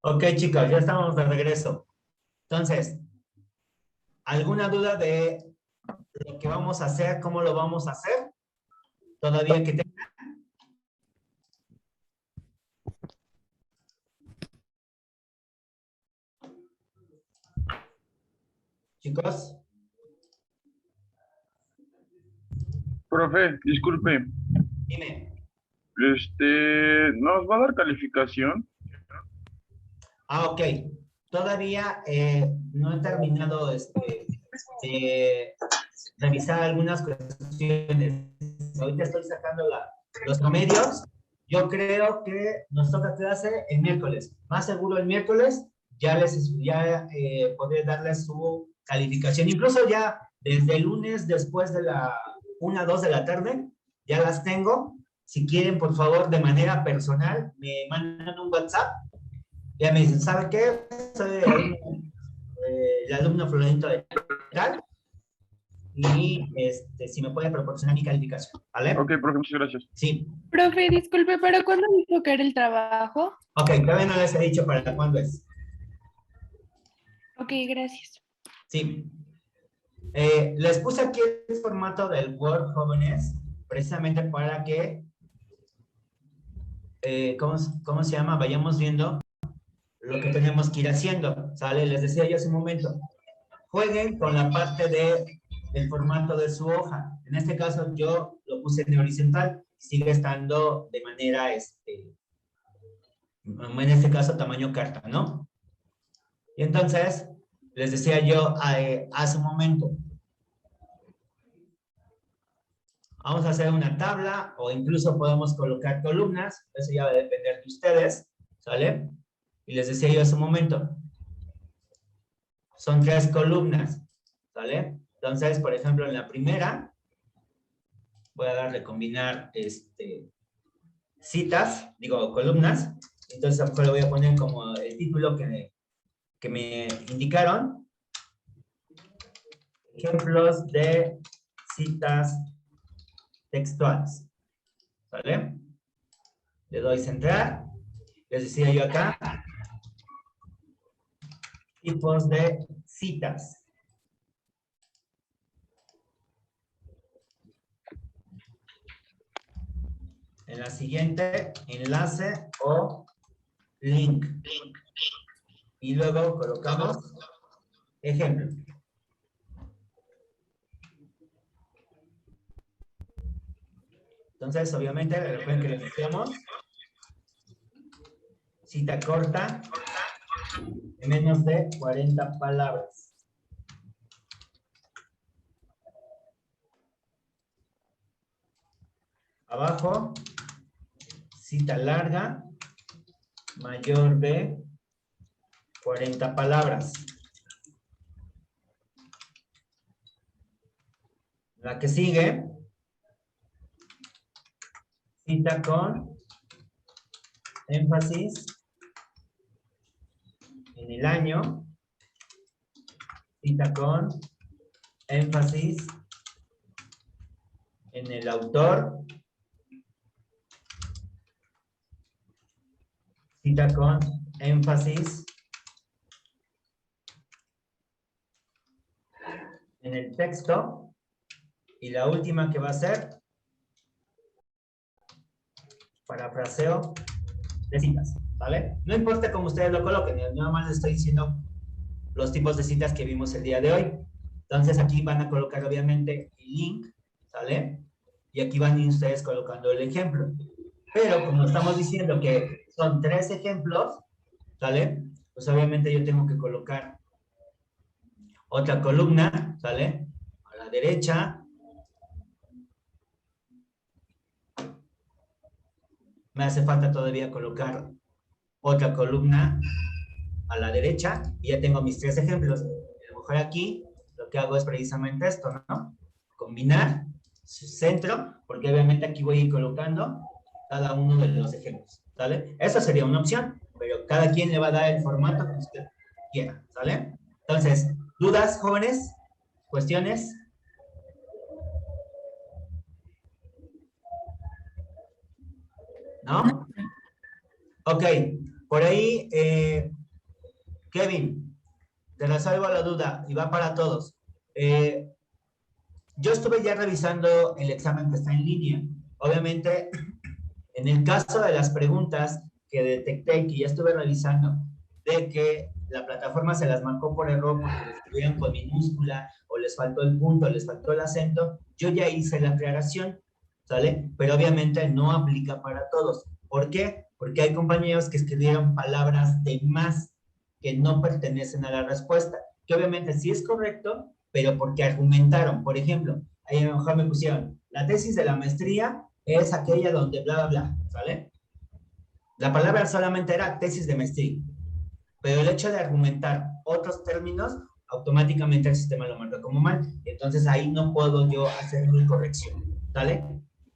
Speaker 1: Ok, chicos, ya estamos de regreso. Entonces, ¿alguna duda de lo que vamos a hacer? ¿Cómo lo vamos a hacer? ¿Todavía que tengan? Chicos.
Speaker 12: Profe, disculpe.
Speaker 1: Dime.
Speaker 12: ¿Nos va a dar calificación?
Speaker 1: Ah, ok. Todavía no he terminado de revisar algunas cuestiones. Ahorita estoy sacando los promedios. Yo creo que nos toca clase el miércoles. Más seguro el miércoles ya podré darles su calificación. Incluso ya desde el lunes, después de la 1, 2 de la tarde, ya las tengo. Si quieren, por favor, de manera personal, me mandan un WhatsApp. Ya me dicen, ¿sabe qué? Soy el alumno fulanito de tal. Y si me puede proporcionar mi calificación, ¿vale?
Speaker 12: Ok, profe, muchas gracias.
Speaker 1: Sí.
Speaker 11: Profe, disculpe, ¿pero cuándo dijo que era el trabajo?
Speaker 1: Ok, todavía no les he dicho para cuándo es.
Speaker 11: Ok, gracias.
Speaker 1: Sí. Les puse aquí el formato del Word, jóvenes, precisamente para que, ¿cómo se llama? Vayamos viendo lo que tenemos que ir haciendo, ¿sale? Les decía yo hace un momento, jueguen con la parte del formato de su hoja. En este caso yo lo puse en horizontal, sigue estando de manera, en este caso tamaño carta, ¿no? Y entonces, les decía yo hace un momento, vamos a hacer una tabla o incluso podemos colocar columnas, eso ya va a depender de ustedes, ¿sale? Y les decía yo hace un momento, son 3 columnas, ¿sale? Entonces, por ejemplo, en la primera, voy a darle combinar columnas, entonces a lo mejor le voy a poner como el título que me indicaron, ejemplos de citas textuales, ¿vale? Le doy centrar, les decía yo acá, tipos de citas. En la siguiente, enlace o link. Y luego colocamos ejemplo. Entonces, obviamente, recuerden que le decíamos cita corta de menos de 40 palabras. Abajo, cita larga, mayor de 40 palabras. La que sigue, cita con énfasis en el año, cita con énfasis en el autor, cita con énfasis en el texto, y la última que va a ser parafraseo de citas, ¿vale? No importa cómo ustedes lo coloquen, nada más les estoy diciendo los tipos de citas que vimos el día de hoy. Entonces aquí van a colocar obviamente el link, ¿sale? Y aquí van ustedes colocando el ejemplo. Pero como estamos diciendo que son 3 ejemplos, ¿sale? Pues obviamente yo tengo que colocar otra columna, ¿sale? A la derecha. Me hace falta todavía colocar otra columna a la derecha y ya tengo mis 3 ejemplos. A lo mejor aquí lo que hago es precisamente esto, ¿no? Combinar centro, porque obviamente aquí voy a ir colocando cada uno de los ejemplos, ¿sale? Esa sería una opción, pero cada quien le va a dar el formato que usted quiera, ¿sale? Entonces, ¿dudas, jóvenes? ¿Cuestiones? ¿No? Ok, por ahí, Kevin, te resuelvo la duda y va para todos. Yo estuve ya revisando el examen que está en línea. Obviamente, en el caso de las preguntas que detecté y que ya estuve revisando, de que la plataforma se las marcó por error porque lo escribieron con minúscula o les faltó el punto, les faltó el acento, yo ya hice la aclaración, ¿sale? Pero obviamente no aplica para todos. ¿Por qué? Porque hay compañeros que escribieron palabras de más que no pertenecen a la respuesta, que obviamente sí es correcto, pero porque argumentaron. Por ejemplo, ahí a lo mejor me pusieron, la tesis de la maestría es aquella donde bla, bla, bla, ¿sale? La palabra solamente era tesis de maestría, pero el hecho de argumentar otros términos, automáticamente el sistema lo marca como mal. Entonces ahí no puedo yo hacer mi corrección, ¿sale?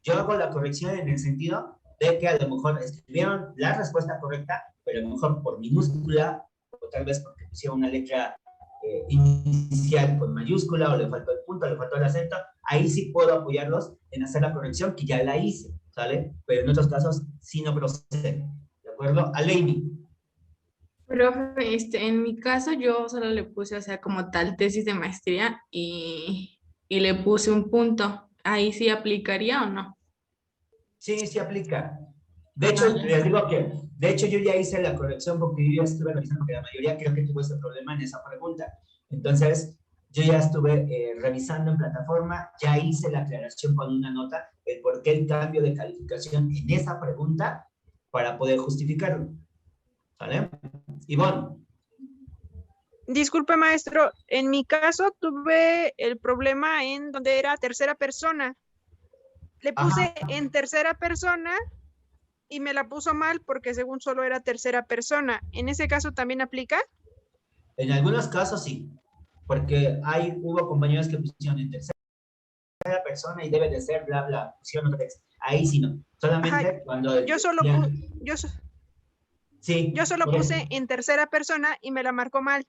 Speaker 1: Yo hago la corrección en el sentido de que a lo mejor escribieron la respuesta correcta, pero a lo mejor por minúscula, o tal vez porque pusieron una letra inicial con mayúscula, o le faltó el punto, le faltó el acento. Ahí sí puedo apoyarlos en hacer la corrección, que ya la hice, ¿sale? Pero en otros casos sí no procede, ¿de acuerdo? Aleini.
Speaker 7: Pero en mi caso yo solo le puse, o sea, como tal tesis de maestría y le puse un punto. ¿Ahí sí aplicaría o no?
Speaker 1: Sí, sí aplica. De hecho, les digo que, de hecho yo ya hice la corrección porque yo ya estuve revisando que la mayoría creo que tuvo ese problema en esa pregunta. Entonces, yo ya estuve revisando en plataforma, ya hice la aclaración con una nota, el por qué el cambio de calificación en esa pregunta para poder justificarlo. ¿Vale? Ivonne.
Speaker 13: Disculpe, maestro, en mi caso tuve el problema en donde era tercera persona. Le puse en tercera persona y me la puso mal porque según solo era tercera persona. ¿En ese caso también aplica?
Speaker 1: En algunos casos sí, porque hubo compañeros que pusieron en tercera persona y debe de ser bla, bla, pusieron otro texto. Ahí sí no. Solamente cuando...
Speaker 13: Yo solo puse en tercera persona y me la marcó mal.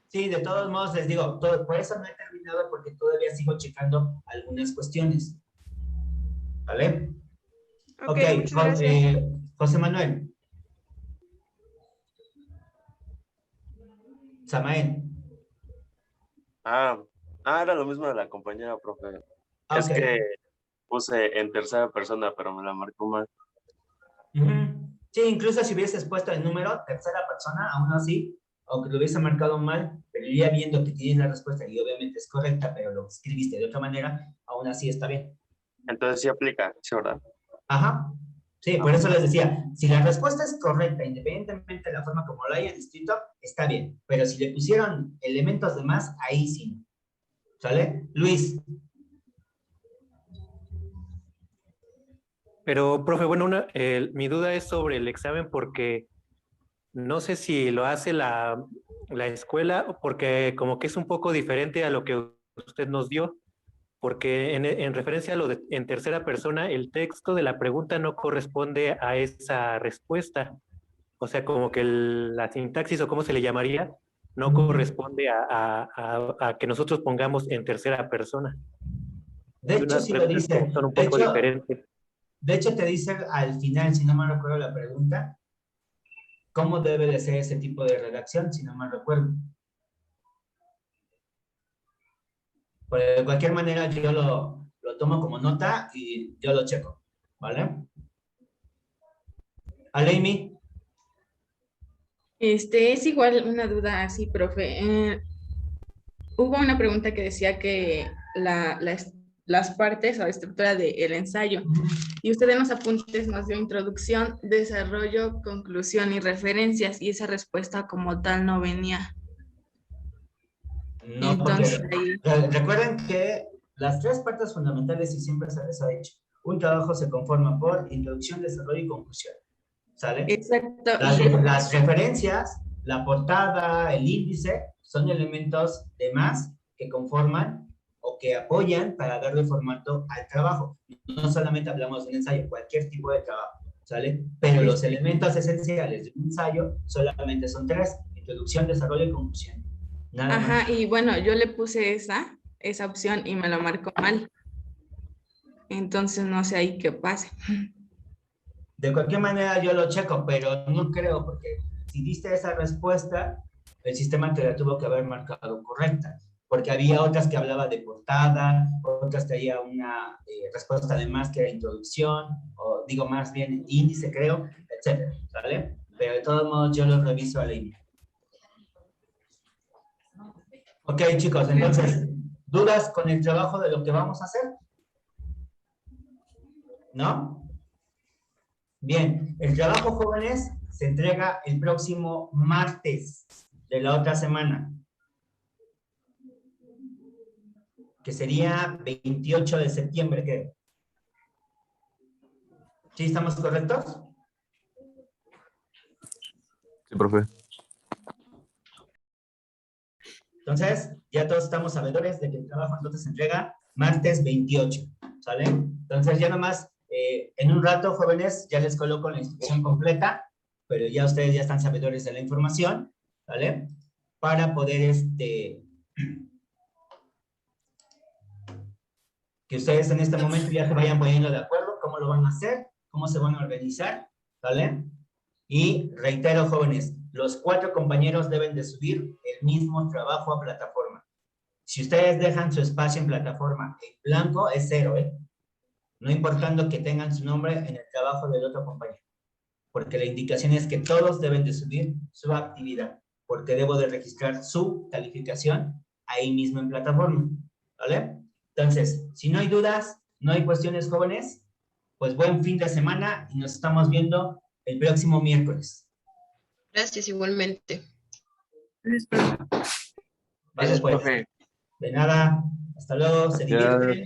Speaker 1: Sí, de todos modos les digo, por eso no he terminado porque todavía sigo checando algunas cuestiones. ¿Vale? Ok, José Manuel. Samael.
Speaker 14: Era lo mismo de la compañera, profe. Es que puse en tercera persona, pero me la marcó mal.
Speaker 1: Sí, incluso si hubieses puesto el número tercera persona, aún así, aunque lo hubiese marcado mal, pero ya viendo que tienes la respuesta y obviamente es correcta, pero lo escribiste de otra manera, aún así está bien.
Speaker 14: Entonces sí aplica, ¿sí, verdad?
Speaker 1: Ajá. Sí, por eso les decía, si la respuesta es correcta, independientemente de la forma como lo hayan escrito, está bien. Pero si le pusieron elementos de más, ahí sí. ¿Sale? Luis.
Speaker 15: Pero, profe, bueno, mi duda es sobre el examen porque no sé si lo hace la escuela, porque como que es un poco diferente a lo que usted nos dio, porque en referencia a lo de en tercera persona, el texto de la pregunta no corresponde a esa respuesta. O sea, como que la sintaxis o cómo se le llamaría, no corresponde a que nosotros pongamos en tercera persona.
Speaker 1: De hecho, sí lo dice.
Speaker 15: Son un poco diferentes.
Speaker 1: De hecho, te dice al final, si no me recuerdo la pregunta, cómo debe de ser ese tipo de redacción, si no me recuerdo. Pero de cualquier manera, yo lo tomo como nota y yo lo checo, ¿vale? Aleimi.
Speaker 7: Es igual una duda así, profe. Hubo una pregunta que decía que las partes o la estructura del ensayo, y usted en los apuntes nos dio introducción, desarrollo, conclusión y referencias, y esa respuesta como tal no venía.
Speaker 1: No, entonces, recuerden que las tres partes fundamentales, y siempre se les ha dicho, un trabajo se conforma por introducción, desarrollo y conclusión. ¿Sale?
Speaker 7: Exacto.
Speaker 1: Las referencias, la portada, el índice, son elementos de más que conforman o que apoyan para darle formato al trabajo. No solamente hablamos de un ensayo, cualquier tipo de trabajo, ¿sale? Pero los elementos esenciales de un ensayo solamente son tres: introducción, desarrollo y conclusión. Nada más.
Speaker 7: Ajá, y bueno, yo le puse esa opción y me lo marcó mal. Entonces no sé ahí qué pase.
Speaker 1: De cualquier manera yo lo checo, pero no creo, porque si diste esa respuesta, el sistema te la tuvo que haber marcado correcta, porque había otras que hablaba de portada, otras traía una respuesta de más que era introducción, o digo más bien índice creo, etcétera, ¿vale? Pero de todos modos yo lo reviso a la email. Ok, chicos, entonces, ¿dudas con el trabajo de lo que vamos a hacer? ¿No? Bien, el trabajo, jóvenes, se entrega el próximo martes de la otra semana, que sería 28 de septiembre, ¿qué? ¿Sí estamos correctos?
Speaker 6: Sí, profe.
Speaker 1: Entonces, ya todos estamos sabedores de que el trabajo entonces se entrega martes 28, ¿sale? Entonces, ya nomás, en un rato, jóvenes, ya les coloco la instrucción completa, pero ya ustedes ya están sabedores de la información, ¿vale? Para poder, que ustedes en este momento ya se vayan poniendo de acuerdo cómo lo van a hacer, cómo se van a organizar, ¿vale? Y reitero, jóvenes, los 4 compañeros deben de subir el mismo trabajo a plataforma. Si ustedes dejan su espacio en plataforma en blanco, es 0, ¿eh? No importando que tengan su nombre en el trabajo del otro compañero. Porque la indicación es que todos deben de subir su actividad, porque debo de registrar su calificación ahí mismo en plataforma, ¿vale? Entonces, si no hay dudas, no hay cuestiones, jóvenes, pues buen fin de semana y nos estamos viendo el próximo miércoles.
Speaker 8: Gracias, igualmente.
Speaker 1: Vale, pues. De nada. Hasta luego. Se divierten.